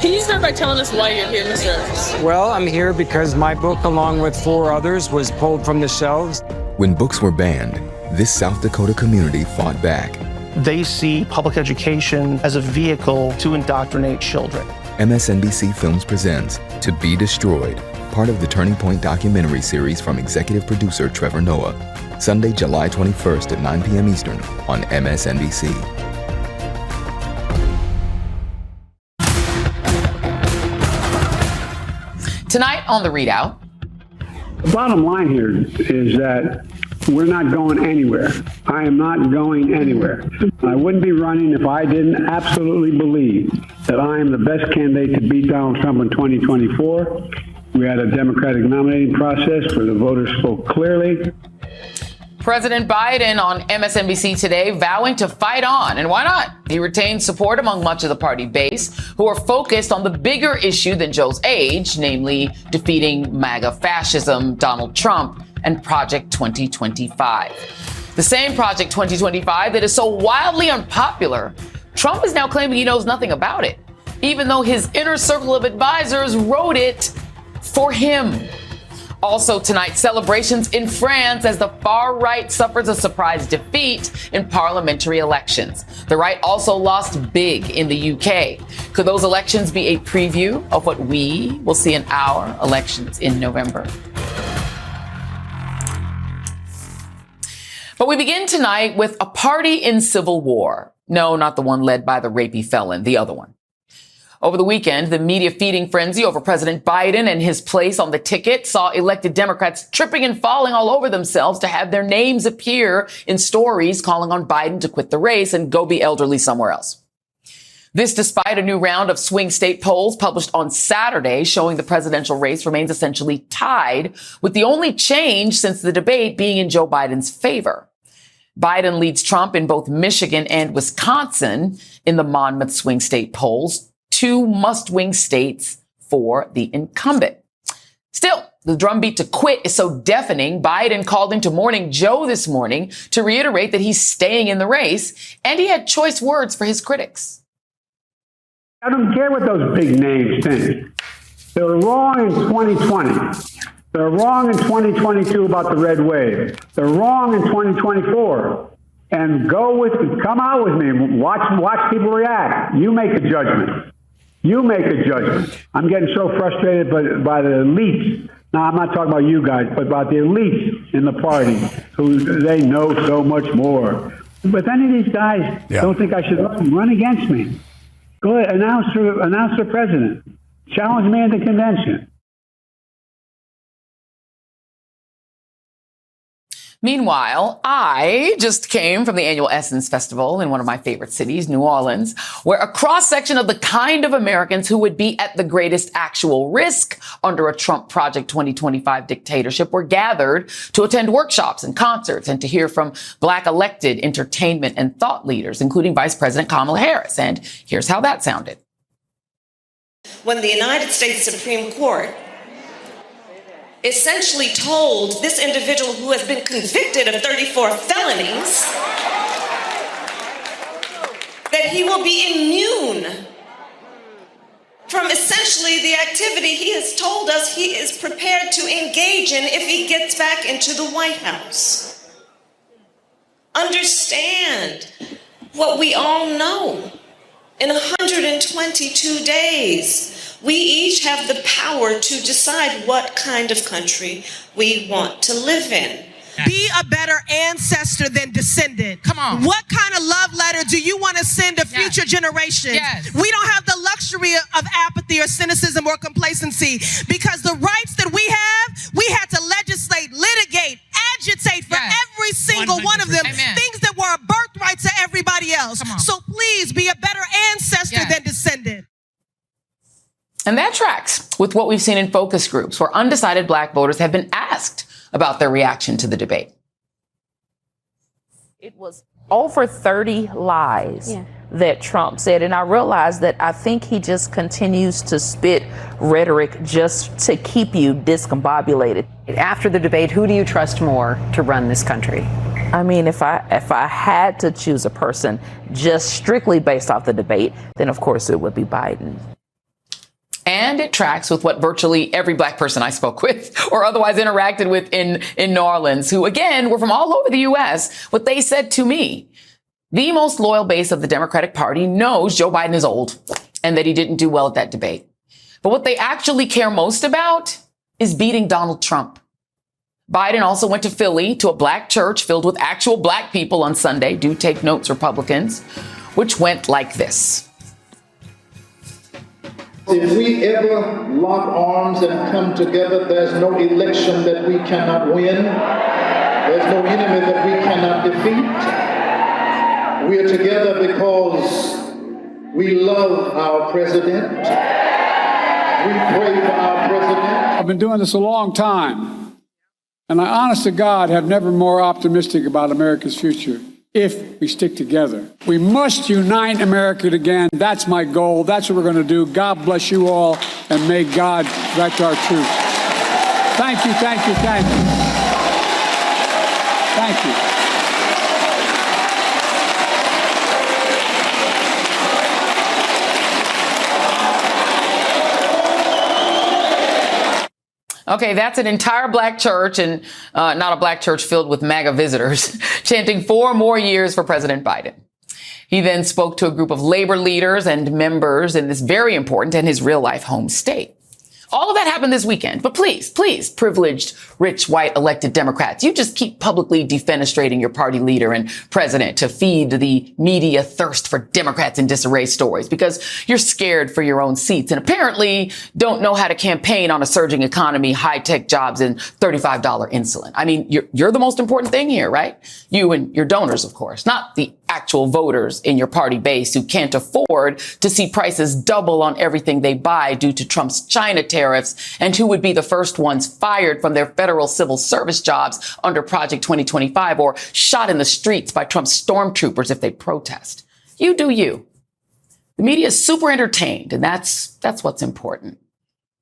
Can you start by telling us why you're here, Mr. Evers? Well, I'm here because my book, along with 4 others, was pulled from the shelves. When books were banned, this South Dakota community fought back. They see public education as a vehicle to indoctrinate children. MSNBC Films presents To Be Destroyed, part of the Turning Point documentary series from executive producer Trevor Noah. Sunday, July 21st at 9 p.m. Eastern on MSNBC. Tonight on the ReidOut. The bottom line here is that we're not going anywhere. I am not going anywhere. I wouldn't be running if I didn't absolutely believe that I am the best candidate to beat Donald Trump in 2024. We had a Democratic nominating process where the voters spoke clearly. President Biden on MSNBC today vowing to fight on. And why not? He retained support among much of the party base who are focused on the bigger issue than Joe's age, namely defeating MAGA fascism, Donald Trump, and Project 2025. The same Project 2025 that is so wildly unpopular, Trump is now claiming he knows nothing about it, even though his inner circle of advisors wrote it for him. Also tonight, celebrations in France as the far right suffers a surprise defeat in parliamentary elections. The right also lost big in the UK. Could those elections be a preview of what we will see in our elections in November? But we begin tonight with a party in civil war. No, not the one led by the rapey felon, the other one. Over the weekend, the media feeding frenzy over President Biden and his place on the ticket saw elected Democrats tripping and falling all over themselves to have their names appear in stories calling on Biden to quit the race and go be elderly somewhere else. This despite a new round of swing state polls published on Saturday showing the presidential race remains essentially tied, with the only change since the debate being in Joe Biden's favor. Biden leads Trump in both Michigan and Wisconsin in the Monmouth swing state polls, 2 must-win states for the incumbent. Still, the drumbeat to quit is so deafening, Biden called into Morning Joe this morning to reiterate that he's staying in the race, and he had choice words for his critics. I don't care what those big names think. They were wrong in 2020. They're wrong in 2022 about the red wave. They're wrong in 2024. And come out with me. Watch people react. You make a judgment. You make a judgment. I'm getting so frustrated by the elites. Now, I'm not talking about you guys, but about the elites in the party who they know so much more. But any of these guys don't think I should run against me. Go ahead, announce the president. Challenge me at the convention. Meanwhile, I just came from the annual Essence Festival in one of my favorite cities, New Orleans, where a cross-section of the kind of Americans who would be at the greatest actual risk under a Trump Project 2025 dictatorship were gathered to attend workshops and concerts and to hear from Black elected entertainment and thought leaders, including Vice President Kamala Harris. And here's how that sounded. When the United States Supreme Court essentially told this individual who has been convicted of 34 felonies that he will be immune from essentially the activity he has told us he is prepared to engage in if he gets back into the White House. Understand what we all know. In 122 days, we each have the power to decide what kind of country we want to live in. Be a better ancestor than descendant. Come on. What kind of love letter do you want to send to future generations? Yes. We don't have the luxury of apathy or cynicism or complacency, because the rights that we had to legislate, litigate, agitate for every single 100%. one of them. Amen. Things that were a birthright to everybody else. So please be a better ancestor than descendant. And that tracks with what we've seen in focus groups where undecided Black voters have been asked about their reaction to the debate. It was over 30 lies that Trump said. And I realized that I think he just continues to spit rhetoric just to keep you discombobulated. After the debate, who do you trust more to run this country? I mean, if I had to choose a person just strictly based off the debate, then of course it would be Biden. And it tracks with what virtually every black person I spoke with or otherwise interacted with in New Orleans, who, again, were from all over the U.S., what they said to me. The most loyal base of the Democratic Party knows Joe Biden is old and that he didn't do well at that debate. But what they actually care most about is beating Donald Trump. Biden also went to Philly to a black church filled with actual black people on Sunday. Do take notes, Republicans, which went like this. If we ever lock arms and come together, there's no election that we cannot win. There's no enemy that we cannot defeat. We are together because we love our president. We pray for our president. I've been doing this a long time, and I, honest to God, have never more optimistic about America's future. If we stick together, we must unite America again. That's my goal. That's what we're going to do. God bless you all, and may God direct our troops. Thank you, thank you, thank you. Thank you. Okay, that's an entire black church, and not a black church filled with MAGA visitors, chanting 4 more years for President Biden. He then spoke to a group of labor leaders and members in this very important and his real-life home state. All of that happened this weekend. But please, privileged, rich, white elected Democrats, you just keep publicly defenestrating your party leader and president to feed the media thirst for Democrats in disarray stories because you're scared for your own seats and apparently don't know how to campaign on a surging economy, high-tech jobs, and $35 insulin. I mean, you're the most important thing here, right? You and your donors, of course, not the actual voters in your party base who can't afford to see prices double on everything they buy due to Trump's China tariffs and who would be the first ones fired from their federal civil service jobs under Project 2025 or shot in the streets by Trump's stormtroopers if they protest. You do you. The media is super entertained, and that's what's important.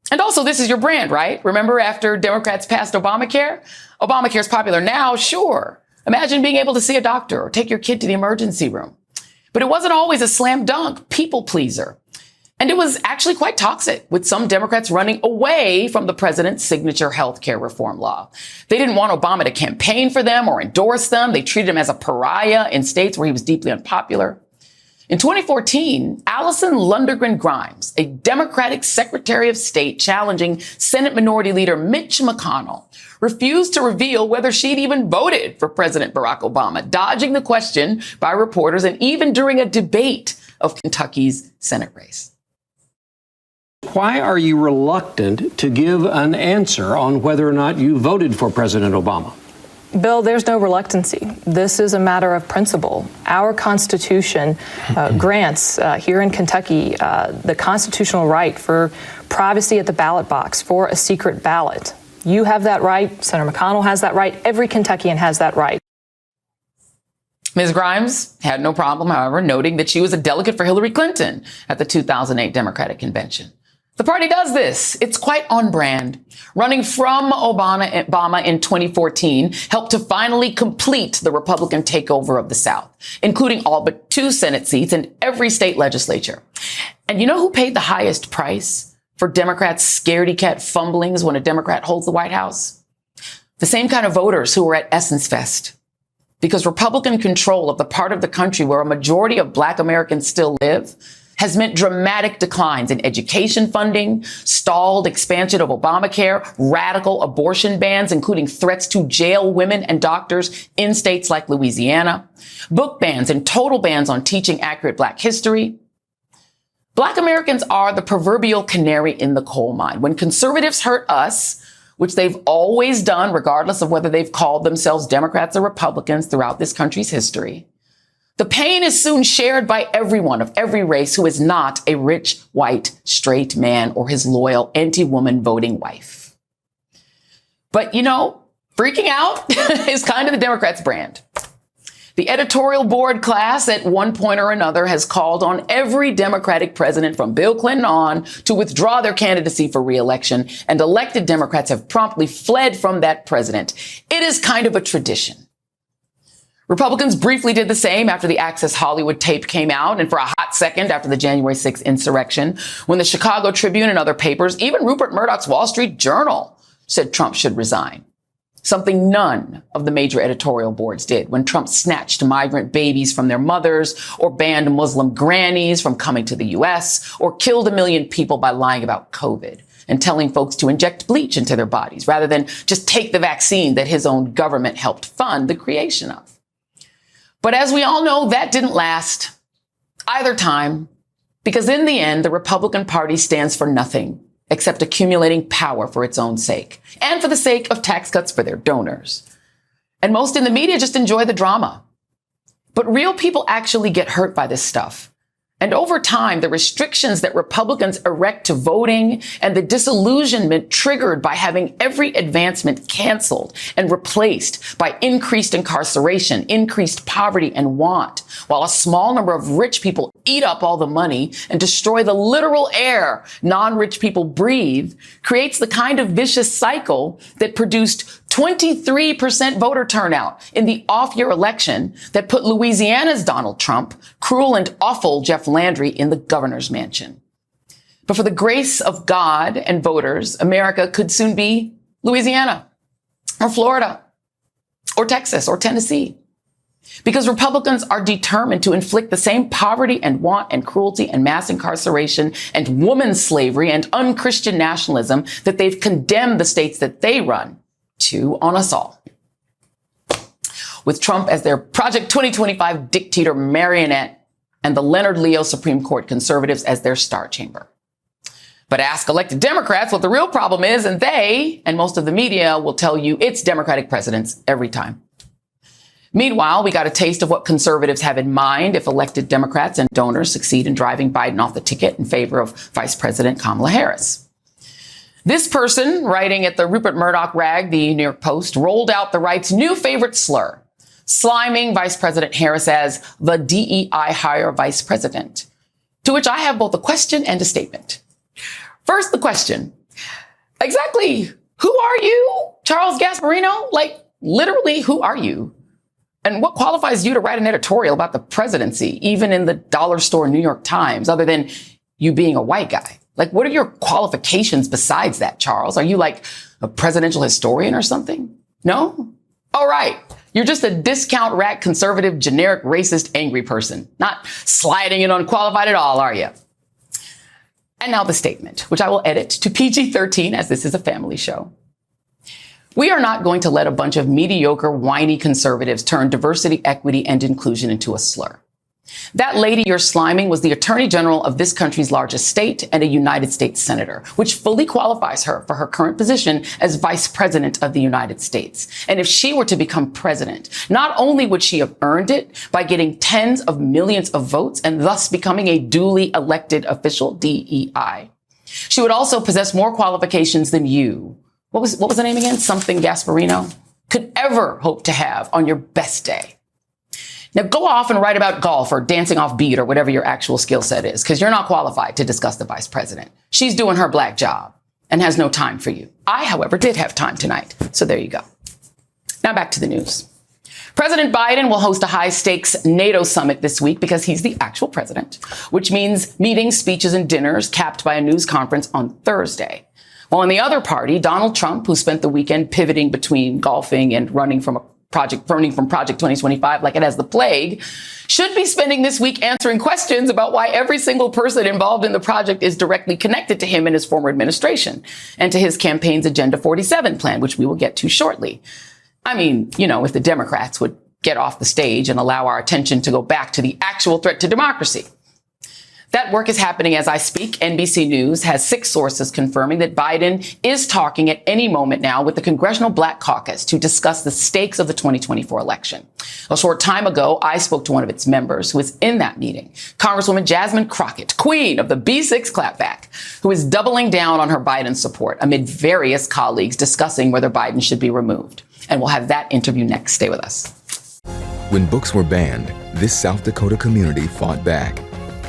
And also, this is your brand, right? Remember after Democrats passed Obamacare? Obamacare's popular now, sure. Imagine being able to see a doctor or take your kid to the emergency room. But it wasn't always a slam dunk people pleaser. And it was actually quite toxic, with some Democrats running away from the president's signature health care reform law. They didn't want Obama to campaign for them or endorse them. They treated him as a pariah in states where he was deeply unpopular. In 2014, Allison Lundgren Grimes, a Democratic Secretary of State challenging Senate Minority Leader Mitch McConnell, refused to reveal whether she'd even voted for President Barack Obama, dodging the question by reporters and even during a debate of Kentucky's Senate race. Why are you reluctant to give an answer on whether or not you voted for President Obama? Bill, there's no reluctancy. This is a matter of principle. Our Constitution grants here in Kentucky the constitutional right for privacy at the ballot box, for a secret ballot. You have that right. Senator McConnell has that right. Every Kentuckian has that right. Ms. Grimes had no problem, however, noting that she was a delegate for Hillary Clinton at the 2008 Democratic Convention. The party does this. It's quite on brand. Running from Obama in 2014 helped to finally complete the Republican takeover of the South, including all but 2 Senate seats and every state legislature. And you know who paid the highest price for Democrats' scaredy cat fumblings when a Democrat holds the White House? The same kind of voters who were at Essence Fest. Because Republican control of the part of the country where a majority of Black Americans still live has meant dramatic declines in education funding, stalled expansion of Obamacare, radical abortion bans, including threats to jail women and doctors in states like Louisiana, book bans and total bans on teaching accurate Black history. Black Americans are the proverbial canary in the coal mine. When conservatives hurt us, which they've always done, regardless of whether they've called themselves Democrats or Republicans throughout this country's history, the pain is soon shared by everyone of every race who is not a rich, white, straight man or his loyal anti-woman voting wife. But, you know, freaking out is kind of the Democrats' brand. The editorial board class at one point or another has called on every Democratic president from Bill Clinton on to withdraw their candidacy for re-election, and elected Democrats have promptly fled from that president. It is kind of a tradition. Republicans briefly did the same after the Access Hollywood tape came out, and for a hot second after the January 6th insurrection, when the Chicago Tribune and other papers, even Rupert Murdoch's Wall Street Journal, said Trump should resign. Something none of the major editorial boards did when Trump snatched migrant babies from their mothers, or banned Muslim grannies from coming to the U.S., or killed 1 million people by lying about COVID and telling folks to inject bleach into their bodies rather than just take the vaccine that his own government helped fund the creation of. But as we all know, that didn't last either time, because in the end, the Republican Party stands for nothing except accumulating power for its own sake and for the sake of tax cuts for their donors. And most in the media just enjoy the drama. But real people actually get hurt by this stuff. And over time, the restrictions that Republicans erect to voting and the disillusionment triggered by having every advancement canceled and replaced by increased incarceration, increased poverty and want, while a small number of rich people eat up all the money and destroy the literal air non-rich people breathe, creates the kind of vicious cycle that produced 23% voter turnout in the off-year election that put Louisiana's Donald Trump, cruel and awful Jeff Landry in the governor's mansion. But for the grace of God and voters, America could soon be Louisiana or Florida or Texas or Tennessee. Because Republicans are determined to inflict the same poverty and want and cruelty and mass incarceration and woman slavery and unchristian nationalism that they've condemned the states that they run to on us all. With Trump as their Project 2025 dictator marionette and the Leonard Leo Supreme Court conservatives as their star chamber. But ask elected Democrats what the real problem is, and they, and most of the media, will tell you it's Democratic presidents every time. Meanwhile, we got a taste of what conservatives have in mind if elected Democrats and donors succeed in driving Biden off the ticket in favor of Vice President Kamala Harris. This person, writing at the Rupert Murdoch rag, the New York Post, rolled out the right's new favorite slur, sliming Vice President Harris as the DEI hire vice president, to which I have both a question and a statement. First, the question. Exactly who are you, Charles Gasparino? Like, literally, who are you? And what qualifies you to write an editorial about the presidency, even in the dollar store New York Times, other than you being a white guy? Like, what are your qualifications besides that, Charles? Are you like a presidential historian or something? No? All right. You're just a discount rack, conservative, generic, racist, angry person. Not sliding in unqualified at all, are you? And now the statement, which I will edit to PG-13 as this is a family show. We are not going to let a bunch of mediocre, whiny conservatives turn diversity, equity, and inclusion into a slur. That lady you're sliming was the Attorney General of this country's largest state and a United States Senator, which fully qualifies her for her current position as Vice President of the United States. And if she were to become president, not only would she have earned it by getting tens of millions of votes and thus becoming a duly elected official DEI, she would also possess more qualifications than you. What was the name again? Something Gasparino could ever hope to have on your best day. Now go off and write about golf or dancing off beat or whatever your actual skill set is, because you're not qualified to discuss the vice president. She's doing her black job and has no time for you. I, however, did have time tonight. So there you go. Now back to the news. President Biden will host a high-stakes NATO summit this week because he's the actual president, which means meetings, speeches, and dinners capped by a news conference on Thursday. While in the other party, Donald Trump, who spent the weekend pivoting between golfing and running from Project 2025 like it has the plague, should be spending this week answering questions about why every single person involved in the project is directly connected to him and his former administration and to his campaign's Agenda 47 plan, which we will get to shortly. I mean, if the Democrats would get off the stage and allow our attention to go back to the actual threat to democracy. That work is happening as I speak. NBC News has 6 sources confirming that Biden is talking at any moment now with the Congressional Black Caucus to discuss the stakes of the 2024 election. A short time ago, I spoke to one of its members who was in that meeting, Congresswoman Jasmine Crockett, queen of the B6 clapback, who is doubling down on her Biden support amid various colleagues discussing whether Biden should be removed. And we'll have that interview next. Stay with us. When books were banned, this South Dakota community fought back.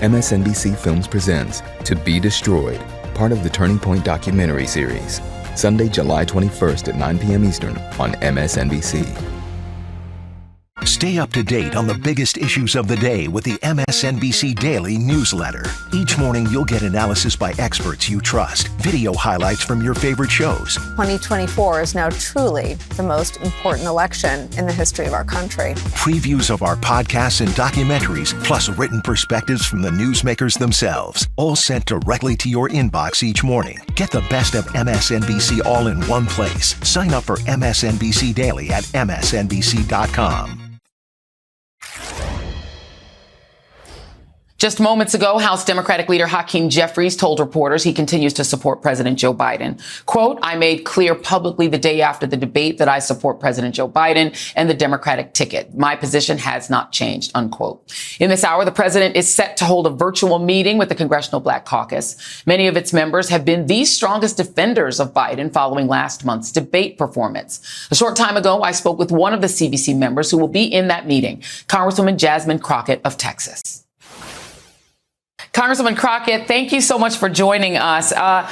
MSNBC Films presents To Be Destroyed, part of the Turning Point documentary series. Sunday, July 21st at 9 p.m. Eastern on MSNBC. Stay up to date on the biggest issues of the day with the MSNBC Daily newsletter. Each morning, you'll get analysis by experts you trust, video highlights from your favorite shows. 2024 is now truly the most important election in the history of our country. Previews of our podcasts and documentaries, plus written perspectives from the newsmakers themselves, all sent directly to your inbox each morning. Get the best of MSNBC all in one place. Sign up for MSNBC Daily at msnbc.com. Just moments ago, House Democratic leader Hakeem Jeffries told reporters he continues to support President Joe Biden. Quote, I made clear publicly the day after the debate that I support President Joe Biden and the Democratic ticket. My position has not changed, unquote. In this hour, the president is set to hold a virtual meeting with the Congressional Black Caucus. Many of its members have been the strongest defenders of Biden following last month's debate performance. A short time ago, I spoke with one of the CBC members who will be in that meeting, Congresswoman Jasmine Crockett of Texas. Congresswoman Crockett, thank you so much for joining us. Now,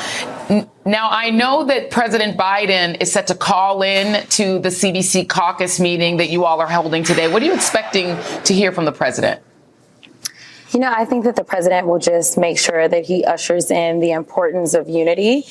I know that President Biden is set to call in to the CBC caucus meeting that you all are holding today. What are you expecting to hear from the president? You know, I think that the president will just make sure that he ushers in the importance of unity.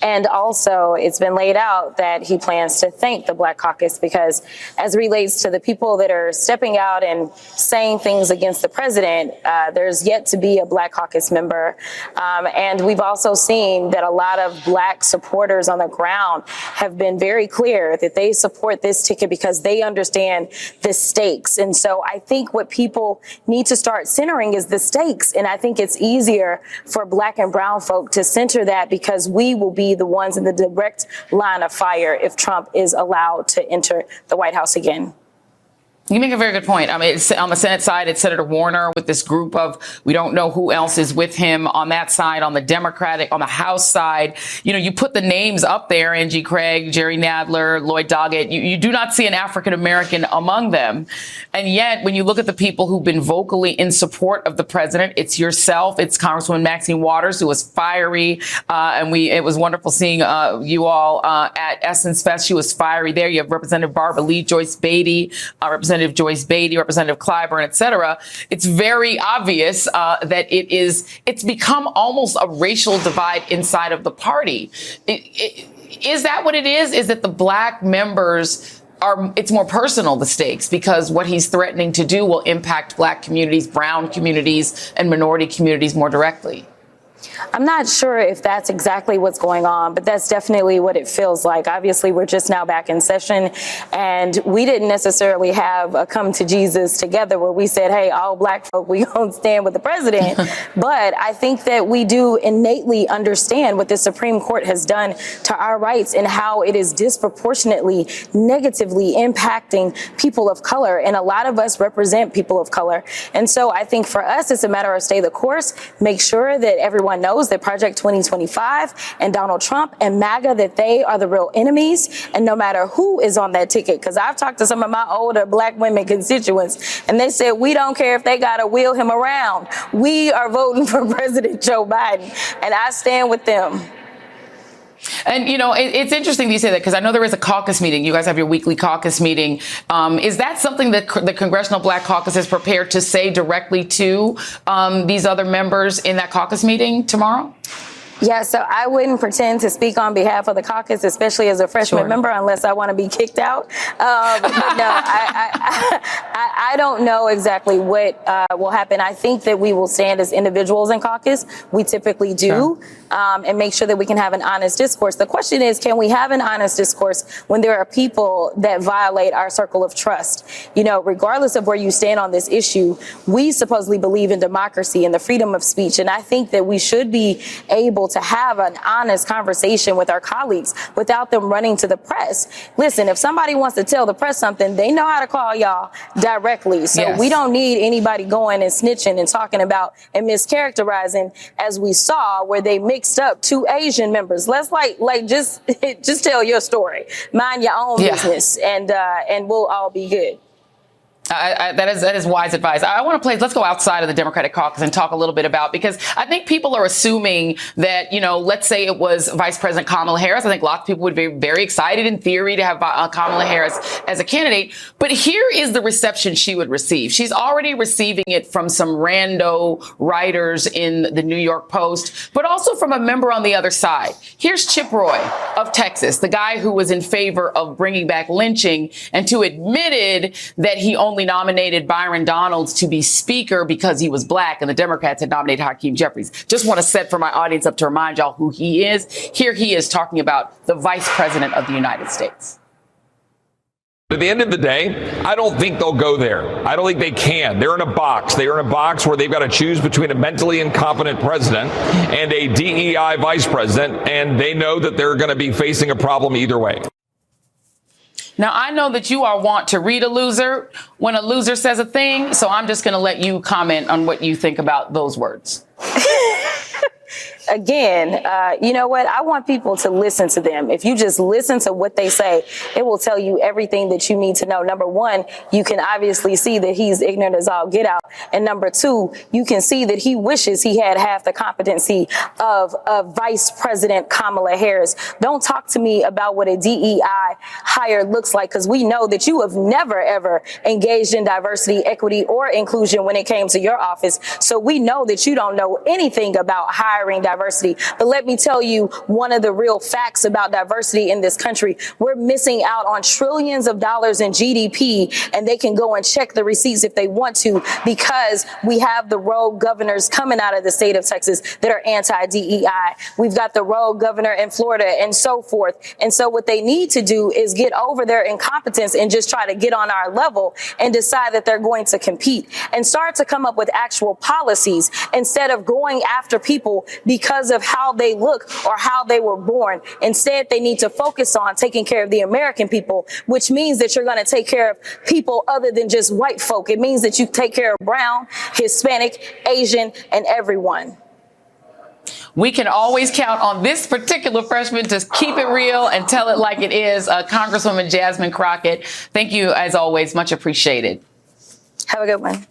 And also, it's been laid out that he plans to thank the Black Caucus because as it relates to the people that are stepping out and saying things against the president, there's yet to be a Black Caucus member. And we've also seen that a lot of Black supporters on the ground have been very clear that they support this ticket because they understand the stakes. And so I think what people need to start centering is the stakes. And I think it's easier for Black and brown folk to center that because we will be the ones in the direct line of fire if Trump is allowed to enter the White House again. You make a very good point. I mean, it's, on the Senate side, it's Senator Warner with this group of, we don't know who else is with him on that side. On the Democratic, on the House side, you know, you put the names up there, Angie Craig, Jerry Nadler, Lloyd Doggett. You do not see an African-American among them. And yet, when you look at the people who've been vocally in support of the president, it's yourself, it's Congresswoman Maxine Waters, who was fiery. And it was wonderful seeing you all at Essence Fest. She was fiery there. You have Representative Barbara Lee, Joyce Beatty, Representative Joyce Beatty, Representative Clyburn, et cetera. It's very obvious that it's become almost a racial divide inside of the party. Is that what it is? Is that the Black members it's more personal, the stakes, because what he's threatening to do will impact Black communities, brown communities, and minority communities more directly? I'm not sure if that's exactly what's going on, but that's definitely what it feels like. Obviously, we're just now back in session, and we didn't necessarily have a come to Jesus together where we said, hey, all Black folk, we gonna stand with the president. But I think that we do innately understand what the Supreme Court has done to our rights and how it is disproportionately negatively impacting people of color. And a lot of us represent people of color. And so I think for us, it's a matter of stay the course, make sure that everyone knows that Project 2025 and Donald Trump and MAGA, that they are the real enemies. And no matter who is on that ticket, because I've talked to some of my older Black women constituents, and they said, we don't care if they got to wheel him around. We are voting for President Joe Biden, and I stand with them. And, you know, it's interesting that you say that because I know there is a caucus meeting. You guys have your weekly caucus meeting. Is that something that the Congressional Black Caucus is prepared to say directly to these other members in that caucus meeting tomorrow? Yeah, so I wouldn't pretend to speak on behalf of the caucus, especially as a freshman member, unless I want to be kicked out. But no, I don't know exactly what will happen. I think that we will stand as individuals in caucus. We typically do, and make sure that we can have an honest discourse. The question is, can we have an honest discourse when there are people that violate our circle of trust? You know, regardless of where you stand on this issue, we supposedly believe in democracy and the freedom of speech. And I think that we should be able to have an honest conversation with our colleagues without them running to the press. Listen, if somebody wants to tell the press something, they know how to call y'all directly. So we don't need anybody going and snitching and talking about and mischaracterizing, as we saw where they mixed up two Asian members. Let's just tell your story. Mind your own business, and we'll all be good. That is wise advice. I want to let's go outside of the Democratic caucus and talk a little bit about, because I think people are assuming that, let's say it was Vice President Kamala Harris. I think lots of people would be very excited in theory to have Kamala Harris as a candidate. But here is the reception she would receive. She's already receiving it from some rando writers in the New York Post, but also from a member on the other side. Here's Chip Roy of Texas, the guy who was in favor of bringing back lynching and who admitted that he only nominated Byron Donalds to be speaker because he was black and the Democrats had nominated Hakeem Jeffries. Just want to set for my audience up to remind y'all who he is. Here he is talking about the Vice President of the United States. At the end of the day, I don't think they'll go there. I don't think they can. They're in a box. They are in a box where they've got to choose between a mentally incompetent president and a DEI vice president, and they know that they're going to be facing a problem either way. Now, I know that you are wont to read a loser when a loser says a thing, so I'm just going to let you comment on what you think about those words. Again, you know what? I want people to listen to them. If you just listen to what they say, it will tell you everything that you need to know. Number one, you can obviously see that he's ignorant as all get out. And number two, you can see that he wishes he had half the competency of Vice President Kamala Harris. Don't talk to me about what a DEI hire looks like, because we know that you have never, ever engaged in diversity, equity, or inclusion when it came to your office. So we know that you don't know anything about hiring diversity. But let me tell you one of the real facts about diversity in this country. We're missing out on trillions of dollars in GDP, and they can go and check the receipts if they want to, because we have the rogue governors coming out of the state of Texas that are anti-DEI. We've got the rogue governor in Florida and so forth. And so what they need to do is get over their incompetence and just try to get on our level and decide that they're going to compete and start to come up with actual policies instead of going after people because of how they look or how they were born. Instead, they need to focus on taking care of the American people, which means that you're going to take care of people other than just white folk. It means that you take care of brown, Hispanic, Asian, and everyone. We can always count on this particular freshman to keep it real and tell it like it is. Congresswoman Jasmine Crockett, thank you, as always. Much appreciated. Have a good one.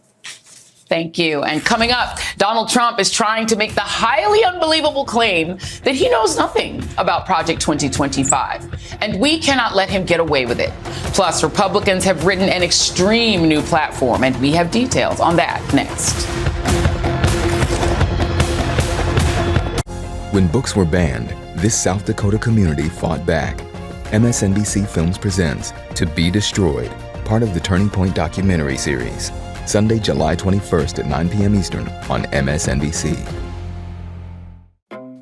Thank you. And coming up, Donald Trump is trying to make the highly unbelievable claim that he knows nothing about Project 2025. And we cannot let him get away with it. Plus, Republicans have written an extreme new platform, and we have details on that next. When books were banned, this South Dakota community fought back. MSNBC Films presents To Be Destroyed, part of the Turning Point documentary series. Sunday, July 21st at 9 p.m. Eastern on MSNBC.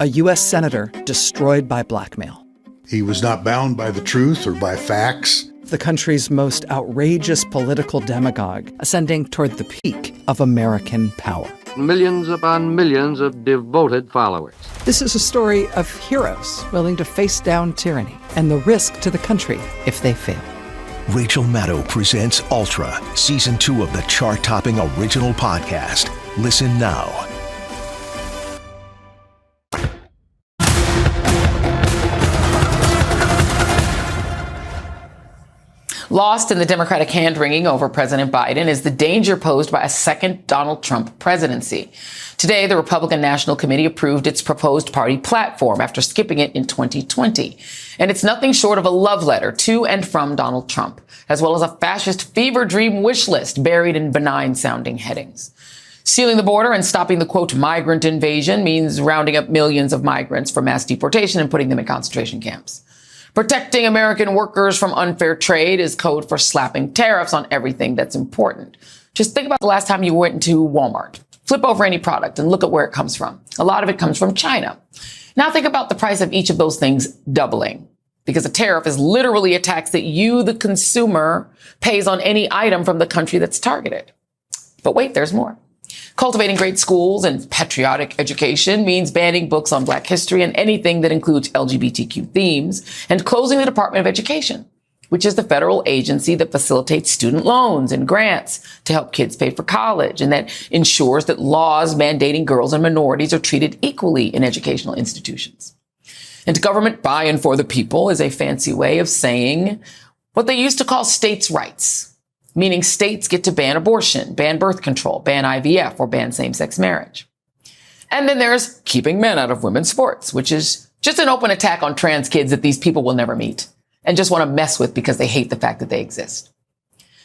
A U.S. senator destroyed by blackmail. He was not bound by the truth or by facts. The country's most outrageous political demagogue ascending toward the peak of American power. Millions upon millions of devoted followers. This is a story of heroes willing to face down tyranny and the risk to the country if they fail. Rachel Maddow presents Ultra, Season 2 of the chart-topping original podcast. Listen now. Lost in the Democratic hand-wringing over President Biden is the danger posed by a second Donald Trump presidency. Today, the Republican National Committee approved its proposed party platform after skipping it in 2020. And it's nothing short of a love letter to and from Donald Trump, as well as a fascist fever dream wish list buried in benign-sounding headings. Sealing the border and stopping the, quote, migrant invasion means rounding up millions of migrants for mass deportation and putting them in concentration camps. Protecting American workers from unfair trade is code for slapping tariffs on everything that's important. Just think about the last time you went into Walmart. Flip over any product and look at where it comes from. A lot of it comes from China. Now think about the price of each of those things doubling, because a tariff is literally a tax that you, the consumer, pays on any item from the country that's targeted. But wait, there's more. Cultivating great schools and patriotic education means banning books on Black history and anything that includes LGBTQ themes, and closing the Department of Education, which is the federal agency that facilitates student loans and grants to help kids pay for college, and that ensures that laws mandating girls and minorities are treated equally in educational institutions. And government by and for the people is a fancy way of saying what they used to call states' rights. meaning states get to ban abortion, ban birth control, ban IVF, or ban same-sex marriage. And then there's keeping men out of women's sports, which is just an open attack on trans kids that these people will never meet and just want to mess with because they hate the fact that they exist.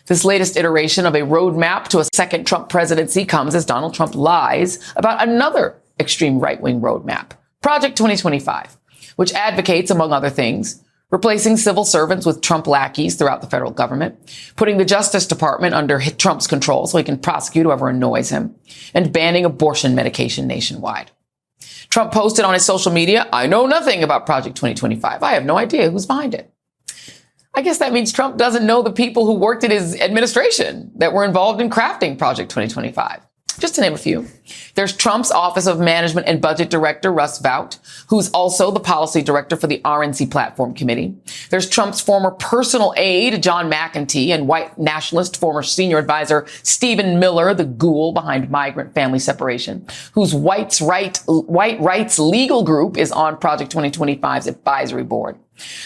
This latest iteration of a roadmap to a second Trump presidency comes as Donald Trump lies about another extreme right-wing roadmap, Project 2025, which advocates, among other things, replacing civil servants with Trump lackeys throughout the federal government, putting the Justice Department under Trump's control so he can prosecute whoever annoys him, and banning abortion medication nationwide. Trump posted on his social media, "I know nothing about Project 2025. I have no idea who's behind it." I guess that means Trump doesn't know the people who worked in his administration that were involved in crafting Project 2025. Just to name a few. There's Trump's Office of Management and Budget Director, Russ Vought, who's also the policy director for the RNC Platform Committee. There's Trump's former personal aide, John McEntee, and white nationalist former senior advisor, Stephen Miller, the ghoul behind migrant family separation, whose white rights legal group is on Project 2025's advisory board.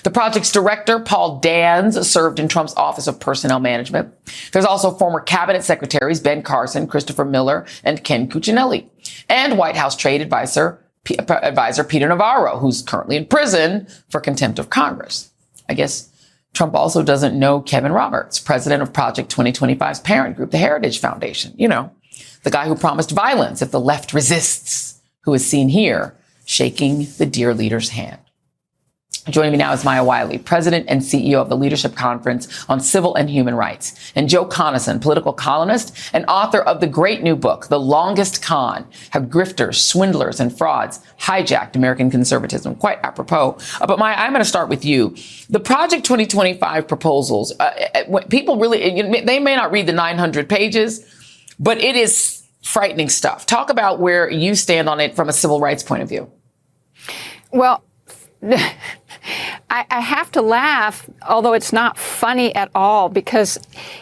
The project's director, Paul Dans, served in Trump's Office of Personnel Management. There's also former cabinet secretaries Ben Carson, Christopher Miller, and Ken Cuccinelli, and White House trade advisor Peter Navarro, who's currently in prison for contempt of Congress. I guess Trump also doesn't know Kevin Roberts, president of Project 2025's parent group, the Heritage Foundation. You know, the guy who promised violence if the left resists, who is seen here shaking the dear leader's hand. Joining me now is Maya Wiley, president and CEO of the Leadership Conference on Civil and Human Rights, and Joe Conason, political columnist and author of the great new book, The Longest Con, How Grifters, Swindlers, and Frauds Hijacked American Conservatism. Quite apropos. But Maya, I'm going to start with you. The Project 2025 proposals, people really, they may not read the 900 pages, but it is frightening stuff. Talk about where you stand on it from a civil rights point of view. Well, I have to laugh, although it's not funny at all, because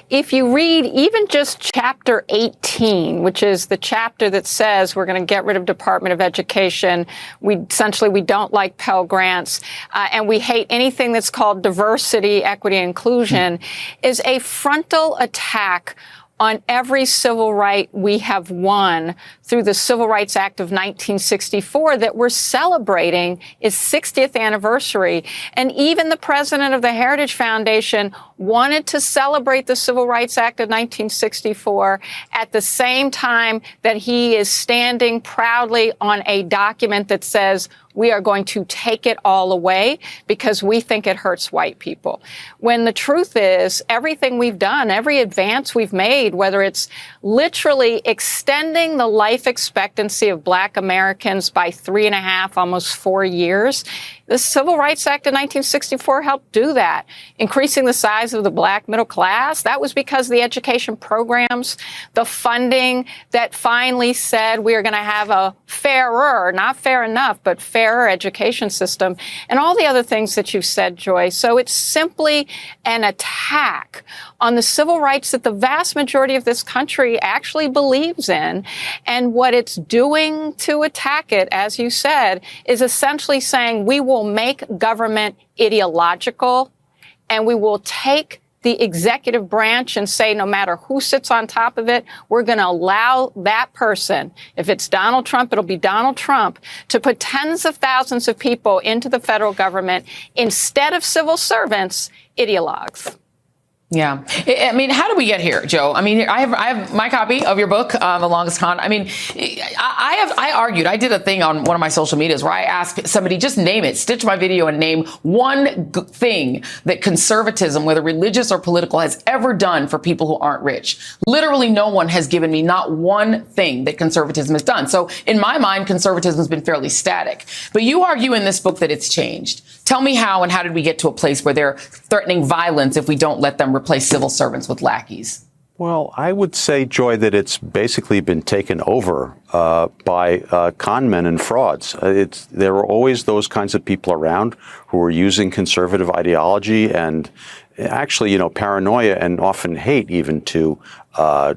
if you read even just Chapter 18, which is the chapter that says we're going to get rid of Department of Education, we don't like Pell Grants, and we hate anything that's called diversity, equity, and inclusion, is a frontal attack on every civil right we have won through the Civil Rights Act of 1964 that we're celebrating its 60th anniversary. And even the president of the Heritage Foundation wanted to celebrate the Civil Rights Act of 1964 at the same time that he is standing proudly on a document that says we are going to take it all away because we think it hurts white people. When the truth is, everything we've done, every advance we've made, whether it's literally extending the life expectancy of Black Americans by 3.5, almost 4 years, the Civil Rights Act of 1964 helped do that. Increasing the size of the Black middle class, that was because of the education programs, the funding that finally said we are going to have a fairer, not fair enough, but fairer education system, and all the other things that you've said, Joy. So it's simply an attack on the civil rights that the vast majority of this country actually believes in. And what it's doing to attack it, as you said, is essentially saying we will make government ideological, and we will take the executive branch and say no matter who sits on top of it, we're going to allow that person, if it's Donald Trump, it'll be Donald Trump, to put tens of thousands of people into the federal government instead of civil servants, ideologues. Yeah. I mean, how do we get here, Joe? I mean, I have my copy of your book, The Longest Con. I mean, I argued, I did a thing on one of my social medias where I asked somebody, just name it, stitch my video and name one thing that conservatism, whether religious or political, has ever done for people who aren't rich. Literally no one has given me not one thing that conservatism has done. So in my mind, conservatism has been fairly static. But you argue in this book that it's changed. Tell me how, and how did we get to a place where they're threatening violence if we don't let them replace civil servants with lackeys? Well, I would say, Joy, that it's basically been taken over by con men and frauds. There are always those kinds of people around who are using conservative ideology and actually, paranoia and often hate even to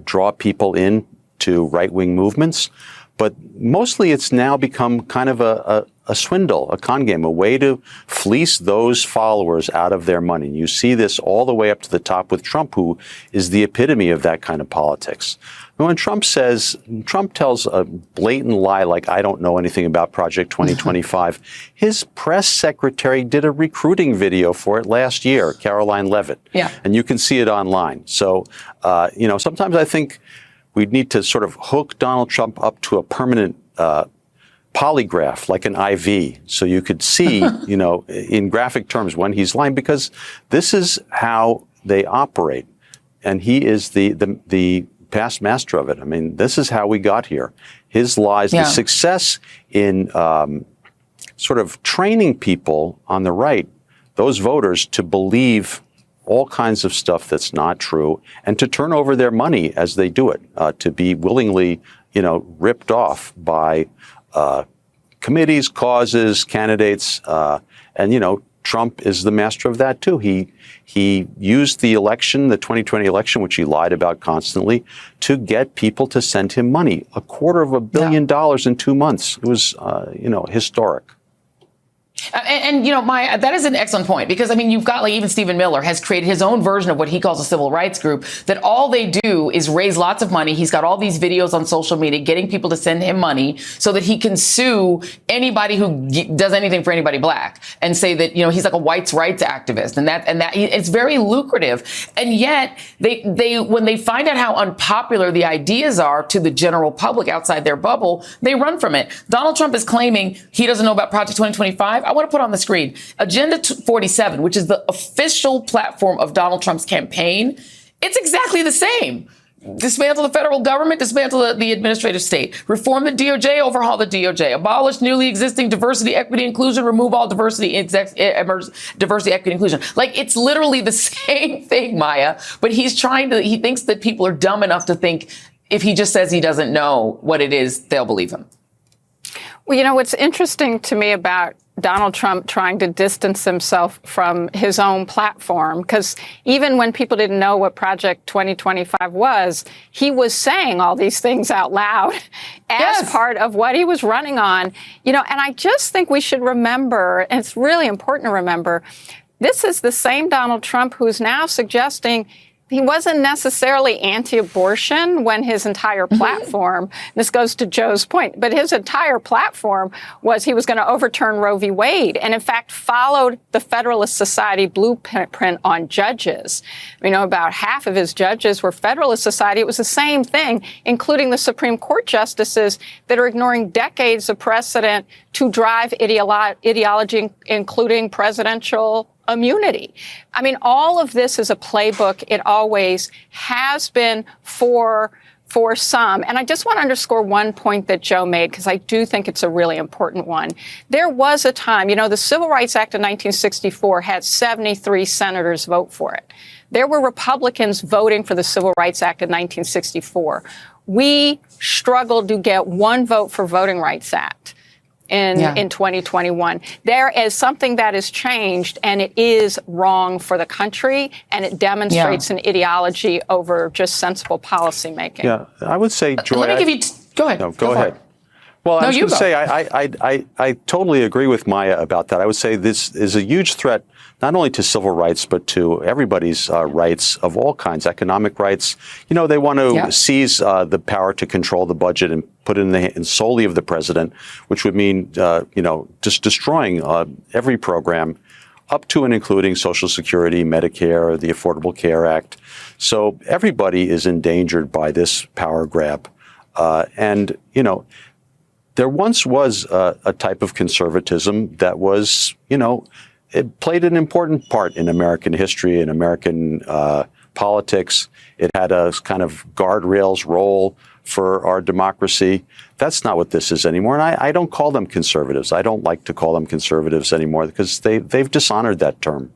draw people into right-wing movements. But mostly it's now become kind of a swindle, a con game, a way to fleece those followers out of their money. You see this all the way up to the top with Trump, who is the epitome of that kind of politics. When Trump tells a blatant lie like, I don't know anything about Project 2025, his press secretary did a recruiting video for it last year, Caroline Levitt. Yeah. And you can see it online. So, sometimes I think we need to sort of hook Donald Trump up to a permanent polygraph, like an IV, so you could see, in graphic terms when he's lying, because this is how they operate. And he is the past master of it. I mean, this is how we got here. His lies, the success in sort of training people on the right, those voters, to believe all kinds of stuff that's not true and to turn over their money as they do it, to be willingly, ripped off by committees, causes, candidates, and Trump is the master of that too. He used the election, the 2020 election, which he lied about constantly, to get people to send him money. $250 million in 2 months. It was, historic. Maya, that is an excellent point, because, you've got even Stephen Miller has created his own version of what he calls a civil rights group, that all they do is raise lots of money. He's got all these videos on social media getting people to send him money so that he can sue anybody who does anything for anybody black and say that, he's like a whites rights activist, and that it's very lucrative. And yet they when they find out how unpopular the ideas are to the general public outside their bubble, they run from it. Donald Trump is claiming he doesn't know about Project 2025. I want to put on the screen Agenda 47, which is the official platform of Donald Trump's campaign. It's exactly the same. Dismantle the federal government, dismantle the administrative state, reform the DOJ, overhaul the DOJ, abolish newly existing diversity, equity, inclusion, remove all diversity, equity, inclusion. Like, it's literally the same thing, Maya, but he thinks that people are dumb enough to think if he just says he doesn't know what it is, they'll believe him. Well, what's interesting to me about Donald Trump trying to distance himself from his own platform, because even when people didn't know what Project 2025 was, he was saying all these things out loud as part of what he was running on. And I just think we should remember, and it's really important to remember, this is the same Donald Trump who's now suggesting he wasn't necessarily anti-abortion when his entire platform, this goes to Joe's point, but his entire platform was he was going to overturn Roe v. Wade, and in fact followed the Federalist Society blueprint on judges. About half of his judges were Federalist Society. It was the same thing, including the Supreme Court justices that are ignoring decades of precedent to drive ideology, including presidential immunity. All of this is a playbook. It always has been for some. And I just want to underscore one point that Joe made, because I do think it's a really important one. There was a time, the Civil Rights Act of 1964 had 73 senators vote for it. There were Republicans voting for the Civil Rights Act of 1964. We struggled to get one vote for Voting Rights Act in 2021. There is something that has changed, and it is wrong for the country, and it demonstrates an ideology over just sensible policymaking. Yeah, I would say, Joy. Let me give you. Go ahead. No, go ahead. Well, I was going to say, I totally agree with Maya about that. I would say this is a huge threat, not only to civil rights, but to everybody's rights of all kinds, economic rights. They want to seize the power to control the budget and put it in the hands solely of the president, which would mean, just destroying every program up to and including Social Security, Medicare, the Affordable Care Act. So everybody is endangered by this power grab. There once was a type of conservatism that was, it played an important part in American history and American politics. It had a kind of guardrails role for our democracy. That's not what this is anymore. And I don't call them conservatives. I don't like to call them conservatives anymore because they've dishonored that term.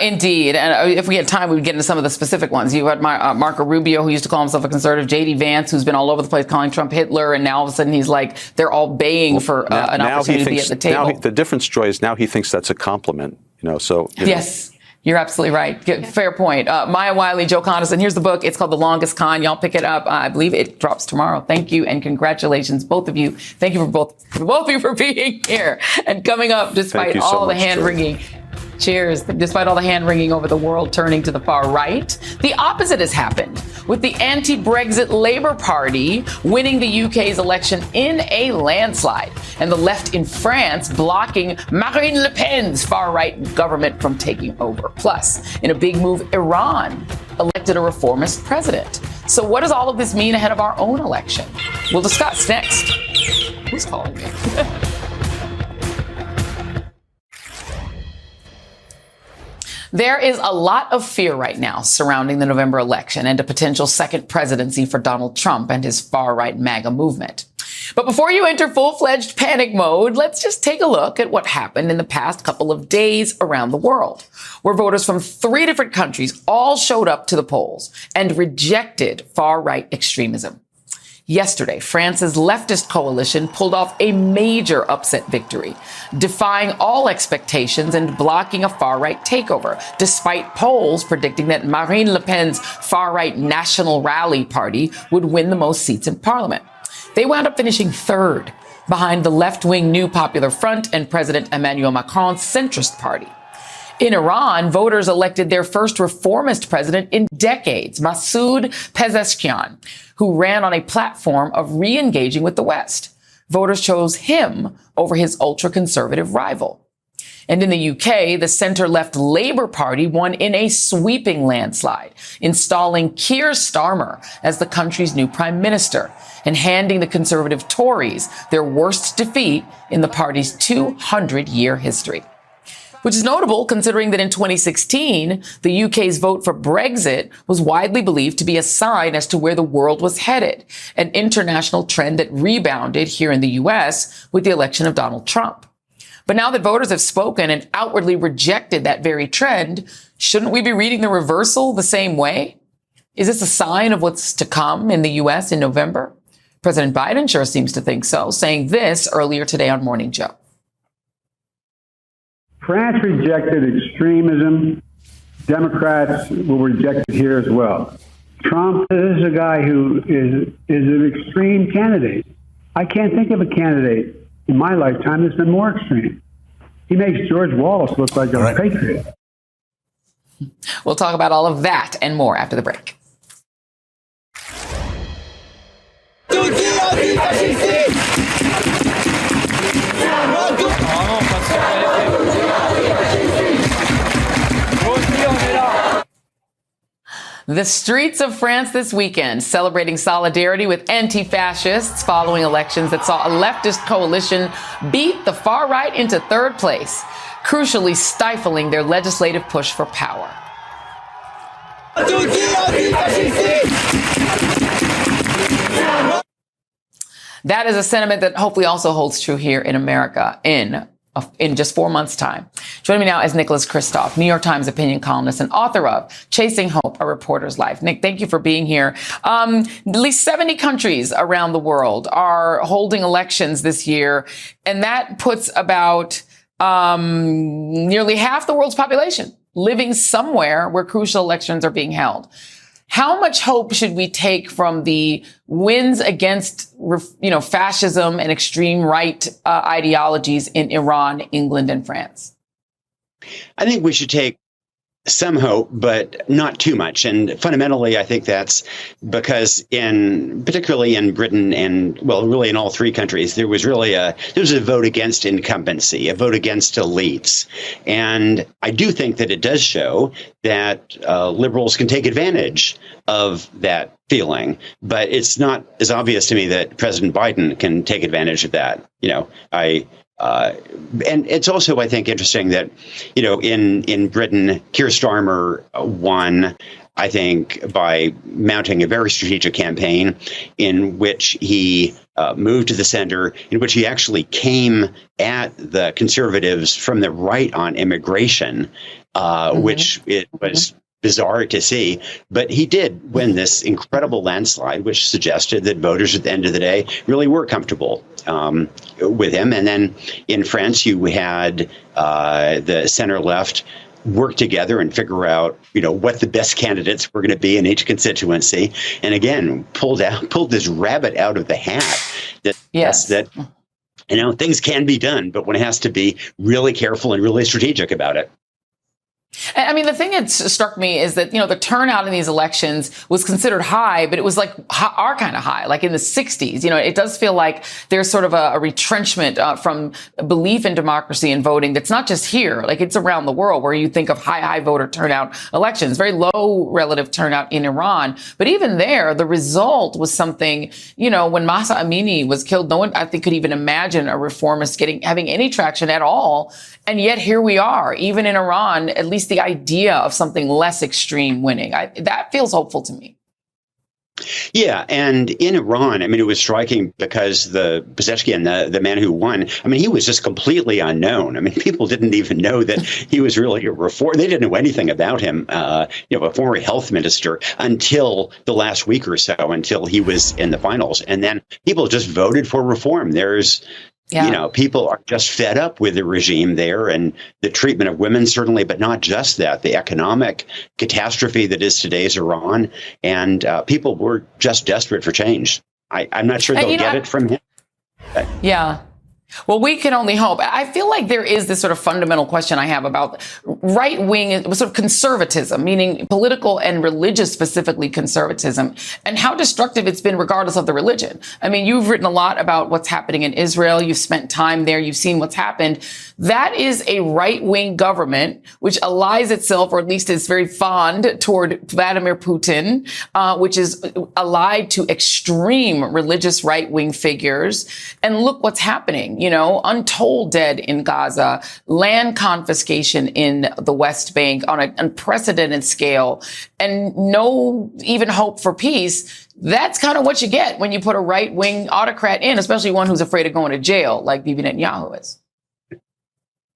Indeed. And if we had time, we would get into some of the specific ones. You had Marco Rubio, who used to call himself a conservative, J.D. Vance, who's been all over the place calling Trump Hitler. And now all of a sudden he's like, they're all baying for an opportunity to be at the table. The difference, Joy, is now he thinks that's a compliment. Yes. You're absolutely right. Fair point. Maya Wiley, Joe Conason. Here's the book. It's called The Longest Con. Y'all pick it up. I believe it drops tomorrow. Thank you and congratulations, both of you. Thank you for both of you for being here and coming up despite all the hand wringing. Cheers. Despite all the hand-wringing over the world turning to the far right, the opposite has happened, with the anti-Brexit Labour Party winning the UK's election in a landslide, and the left in France blocking Marine Le Pen's far-right government from taking over. Plus, in a big move, Iran elected a reformist president. So what does all of this mean ahead of our own election? We'll discuss next. Who's calling me? There is a lot of fear right now surrounding the November election and a potential second presidency for Donald Trump and his far-right MAGA movement. But before you enter full-fledged panic mode, let's just take a look at what happened in the past couple of days around the world, where voters from 3 different countries all showed up to the polls and rejected far-right extremism. Yesterday, France's leftist coalition pulled off a major upset victory, defying all expectations and blocking a far-right takeover, despite polls predicting that Marine Le Pen's far-right National Rally Party would win the most seats in parliament. They wound up finishing third, behind the left-wing New Popular Front and President Emmanuel Macron's centrist party. In Iran, voters elected their first reformist president in decades, Masoud Pezeshkian, who ran on a platform of re-engaging with the West. Voters chose him over his ultra-conservative rival. And in the UK, the centre-left Labour Party won in a sweeping landslide, installing Keir Starmer as the country's new prime minister and handing the Conservative Tories their worst defeat in the party's 200-year history. Which is notable considering that in 2016, the UK's vote for Brexit was widely believed to be a sign as to where the world was headed, an international trend that rebounded here in the US with the election of Donald Trump. But now that voters have spoken and outwardly rejected that very trend, shouldn't we be reading the reversal the same way? Is this a sign of what's to come in the US in November? President Biden sure seems to think so, saying this earlier today on Morning Joe. France rejected extremism. Democrats will reject it here as well. Trump is a guy who is an extreme candidate. I can't think of a candidate in my lifetime that's been more extreme. He makes George Wallace look like a patriot. We'll talk about all of that and more after the break. The streets of France this weekend celebrating solidarity with anti-fascists following elections that saw a leftist coalition beat the far right into third place, crucially stifling their legislative push for power. That is a sentiment that hopefully also holds true here in America in just 4 months' time. Joining me now is Nicholas Kristof, New York Times opinion columnist and author of Chasing Hope, A Reporter's Life. Nick, thank you for being here. At least 70 countries around the world are holding elections this year, and that puts about nearly half the world's population living somewhere where crucial elections are being held. How much hope should we take from the wins against, fascism and extreme right ideologies in Iran, England, and France? I think we should take some hope, but not too much. And fundamentally, I think that's because particularly in Britain and, well, really in all three countries, there was a vote against incumbency, a vote against elites. And I do think that it does show that liberals can take advantage of that feeling, but it's not as obvious to me that President Biden can take advantage of that. And it's also, I think, interesting that, in Britain, Keir Starmer won, I think, by mounting a very strategic campaign in which he moved to the center, in which he actually came at the conservatives from the right on immigration, which it was bizarre to see. But he did win this incredible landslide, which suggested that voters at the end of the day really were comfortable with him. And then in France, you had the center left work together and figure out, what the best candidates were going to be in each constituency. And again, pulled this rabbit out of the hat that things can be done, but one has to be really careful and really strategic about it. I mean, the thing that struck me is that, the turnout in these elections was considered high, but it was like our kind of high, like in the 60s. It does feel like there's sort of a retrenchment from belief in democracy and voting that's not just here, like it's around the world where you think of high voter turnout elections, very low relative turnout in Iran. But even there, the result was something, when Mahsa Amini was killed, no one, I think, could even imagine a reformist having any traction at all. And yet here we are, even in Iran, at least the idea of something less extreme winning. That feels hopeful to me. Yeah. And in Iran, it was striking because the Pezeshkian, the man who won, he was just completely unknown. People didn't even know that he was really a reformer. They didn't know anything about him, a former health minister, until the last week or so, until he was in the finals. And then people just voted for reform. People are just fed up with the regime there and the treatment of women, certainly, but not just that, the economic catastrophe that is today's Iran. And people were just desperate for change. I'm not sure they'll get it from him. Yeah. Well, we can only hope. I feel like there is this sort of fundamental question I have about right-wing sort of conservatism, meaning political and religious, specifically conservatism, and how destructive it's been regardless of the religion. You've written a lot about what's happening in Israel. You've spent time there. You've seen what's happened. That is a right-wing government which allies itself, or at least is very fond toward Vladimir Putin, which is allied to extreme religious right-wing figures. And look what's happening. Untold dead in Gaza, land confiscation in the West Bank on an unprecedented scale, and no even hope for peace. That's kind of what you get when you put a right-wing autocrat in, especially one who's afraid of going to jail like Bibi Netanyahu is.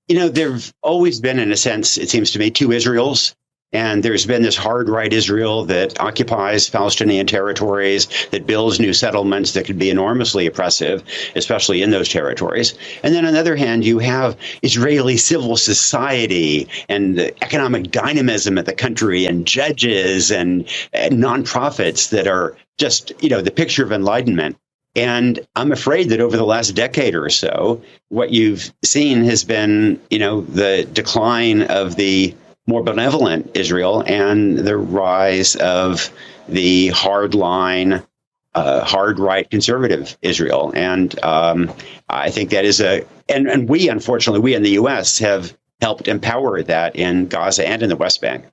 There've always been, in a sense, it seems to me, two Israels. And there's been this hard right Israel that occupies Palestinian territories, that builds new settlements that could be enormously oppressive, especially in those territories. And then on the other hand, you have Israeli civil society and the economic dynamism of the country and judges and nonprofits that are just, the picture of enlightenment. And I'm afraid that over the last decade or so, what you've seen has been, the decline of the more benevolent Israel and the rise of the hardline, hard right conservative Israel. And I think that is and we, unfortunately, we in the U.S. have helped empower that in Gaza and in the West Bank.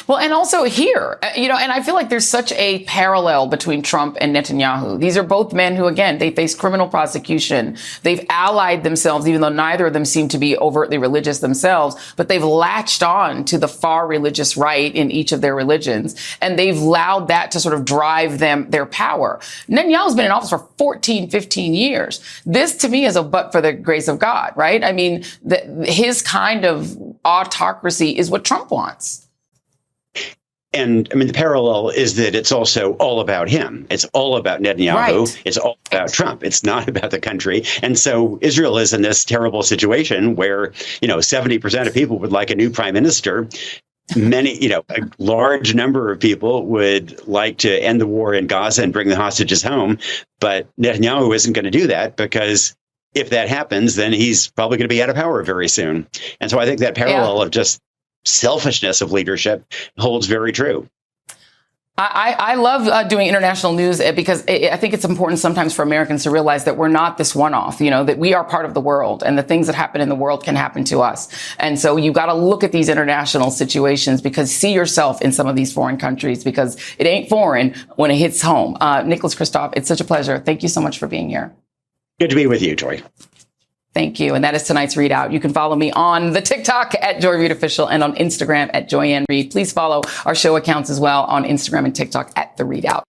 Well, and also here, and I feel like there's such a parallel between Trump and Netanyahu. These are both men who, again, they face criminal prosecution. They've allied themselves, even though neither of them seem to be overtly religious themselves, but they've latched on to the far religious right in each of their religions. And they've allowed that to sort of drive their power. Netanyahu's been in office for 14, 15 years. This, to me, is a but for the grace of God, right? His kind of autocracy is what Trump wants. And the parallel is that it's also all about him. It's all about Netanyahu. Right. It's all about Trump. It's not about the country. And so Israel is in this terrible situation where, 70% of people would like a new prime minister. Many, a large number of people would like to end the war in Gaza and bring the hostages home. But Netanyahu isn't going to do that because if that happens, then he's probably going to be out of power very soon. And so I think that parallel of just selfishness of leadership holds very true. I love doing international news because I think it's important sometimes for Americans to realize that we're not this one-off, that we are part of the world and the things that happen in the world can happen to us. And so you got to look at these international situations because see yourself in some of these foreign countries because it ain't foreign when it hits home. Nicholas Kristof, it's such a pleasure. Thank you so much for being here. Good to be with you, Joy. Thank you. And that is tonight's ReidOut. You can follow me on the TikTok at Joy Reid Official and on Instagram at Joyanne Reid. Please follow our show accounts as well on Instagram and TikTok at The ReidOut.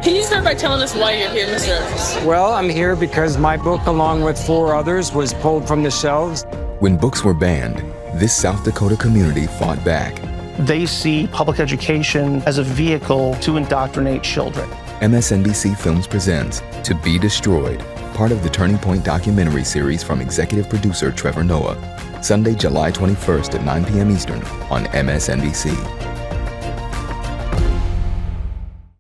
Can you start by telling us why you're here, Mr. Evans? Well, I'm here because my book, along with 4 others, was pulled from the shelves. When books were banned, this South Dakota community fought back. they see public education as a vehicle to indoctrinate children. MSNBC Films presents To Be Destroyed, part of the Turning Point documentary series from executive producer Trevor Noah. Sunday, July 21st at 9 p.m. Eastern on MSNBC.